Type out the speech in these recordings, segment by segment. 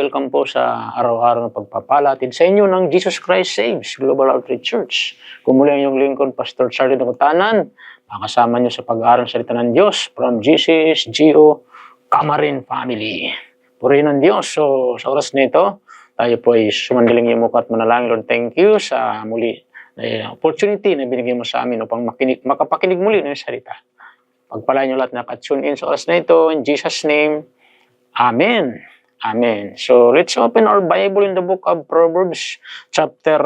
welcome po sa araw-araw na pagpapalatid sa inyo ng Jesus Christ Saves Global Outreach Church. Kung muli ang inyong lingkod, Pastor Charlie Nakutanan, makasama nyo sa pag-aaral ng salita ng Diyos from GCS GO Camarin Family. Purihin ng Diyos. So, sa oras nito, tayo po ay sumandaling yung mukha at manalangin. Lord, thank you sa muli opportunity na binigay mo sa amin upang makapakinig muli ng salita. Pagpalain nyo lahat na ka-tune in sa oras na ito. In Jesus' name, Amen. Amen. So, let's open our Bible in the book of Proverbs, chapter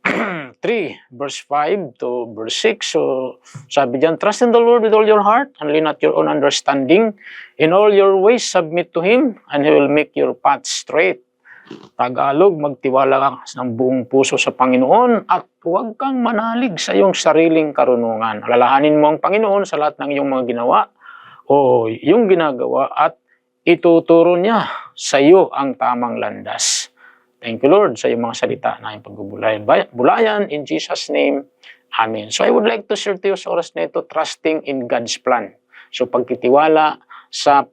3, verse 5 to verse 6. So, sabi diyan, trust in the Lord with all your heart and lean not your own understanding. In all your ways, submit to Him, and He will make your path straight. Tagalog, magtiwala ka ng buong puso sa Panginoon at huwag kang manalig sa iyong sariling karunungan. Alalahanin mo ang Panginoon sa lahat ng iyong mga ginawa o iyong ginagawa at ituturo niya sa iyo ang tamang landas. Thank you, Lord, sa iyong mga salita na iyong pagbubulayan. In Jesus' name, Amen. So I would like to share to you sa oras na ito, trusting in God's plan. So pagtitiwala sa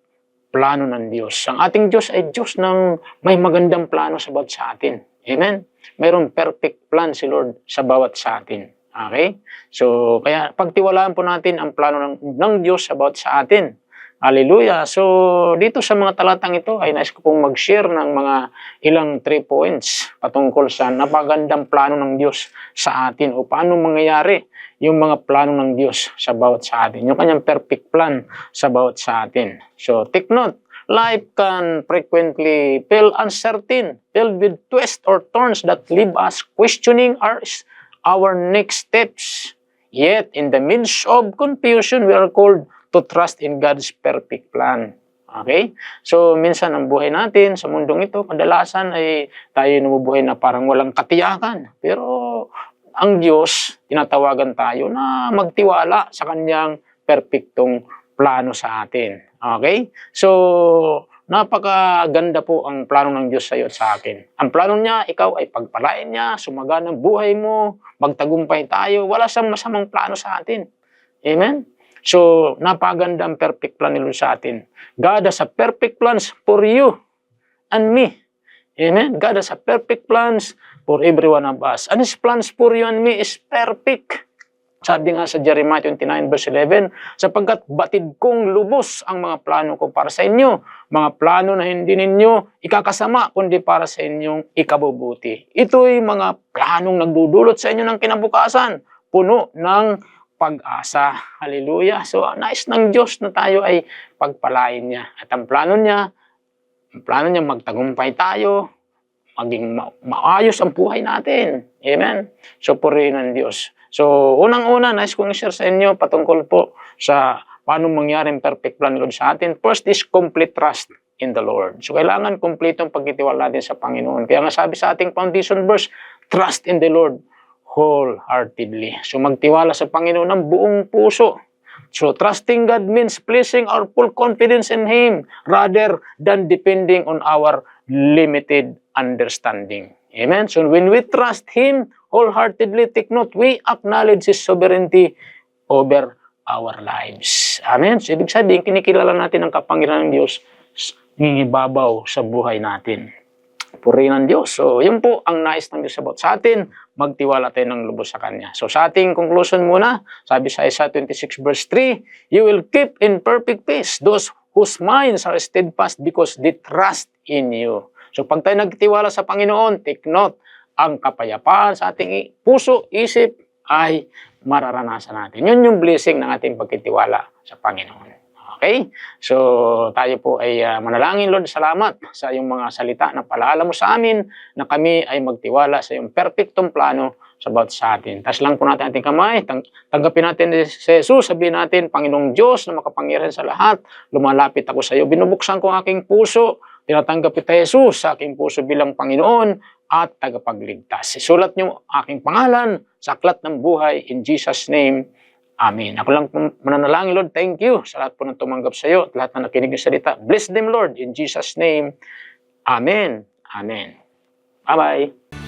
plano ng Diyos. Ang ating Diyos ay Diyos ng may magandang plano sa bawat sa atin. Amen? Mayroong perfect plan si Lord sa bawat sa atin. Okay? So, kaya pagtiwalaan po natin ang plano ng Diyos sa bawat sa atin. Hallelujah! So, dito sa mga talatang ito ay nais ko pong mag-share ng mga ilang 3 points patungkol sa napagandang plano ng Diyos sa atin o paano mangyayari yung mga plano ng Diyos sa bawat sa atin. Yung kanyang perfect plan sa bawat sa atin. So, take note, life can frequently feel uncertain, filled with twists or turns that leave us questioning our next steps. Yet, in the midst of confusion, we are called to trust in God's perfect plan. Okay? So, minsan ang buhay natin sa mundong ito, kadalasan ay tayo nabubuhay na parang walang katiyakan. Pero, ang Diyos, tinatawagan tayo na magtiwala sa kanyang perfectong plano sa atin. Okay? So, napakaganda po ang plano ng Diyos sa iyo at sa akin. Ang plano niya, ikaw ay pagpalain niya, sumagaan ang buhay mo, magtagumpay tayo. Wala siyang masamang plano sa atin. Amen? So, napaganda ang perfect plan ni Lord sa atin. God has a perfect plans for you and me. Amen? God has a perfect plans for every one of us. And His plans for you and me is perfect. Sabi nga sa Jeremiah 29 verse 11, sapagkat batid kong lubos ang mga plano ko para sa inyo, mga plano na hindi ninyo ikakasama, kundi para sa inyong ikabubuti. Ito'y mga planong nagdudulot sa inyo ng kinabukasan, puno ng pag-asa. Hallelujah. So, nais ng Diyos na tayo ay pagpalain niya. At ang plano niya magtagumpay tayo, maging maayos ang buhay natin. Amen? So, purihin ng Diyos. So, unang-una, nais kong i-share sa inyo patungkol po sa paano mangyari ang perfect plan ni Lord sa atin. First is complete trust in the Lord. So, kailangan kompletong pagtitiwala natin sa Panginoon. Kaya nga sabi sa ating foundation verse, trust in the Lord wholeheartedly. So, magtiwala sa Panginoon ng buong puso. So, trusting God means placing our full confidence in Him rather than depending on our limited understanding. Amen? So, when we trust Him wholeheartedly, take note, we acknowledge His sovereignty over our lives. Amen? So, ibig sabihin, kinikilala natin ang kapangyarihan ng Diyos ngingibabaw sa buhay natin. Purihin ng Diyos. So, yun po ang nais ng Diyos sa atin, magtiwala tayo ng lubos sa Kanya. So, sa ating conclusion muna, sabi sa Isaiah 26 verse 3, you will keep in perfect peace those whose minds are steadfast because they trust in you. So, pag tayo nagtiwala sa Panginoon, take note, ang kapayapaan sa ating puso, isip, ay mararanasan natin. Yun yung blessing ng ating pagtitiwala sa Panginoon. Okay? So, tayo po ay manalangin, Lord, salamat sa iyong mga salita na paalala mo sa amin na kami ay magtiwala sa iyong perfectong plano sa bawat sa atin. Tas lang po natin ating kamay, tanggapin natin si Jesus, sabihin natin, Panginoong Diyos na makapangyarihan sa lahat, lumalapit ako sa iyo, binubuksan ko ang aking puso, tinatanggap kita, Jesus, sa aking puso bilang Panginoon at tagapagligtas. Isulat niyo aking pangalan sa aklat ng buhay in Jesus' name. Amen. Ako lang mananalangin, Lord. Thank you sa lahat po ng tumanggap sa iyo at lahat na nakinig ng salita. Bless them, Lord, in Jesus' name. Amen. Amen. Bye-bye.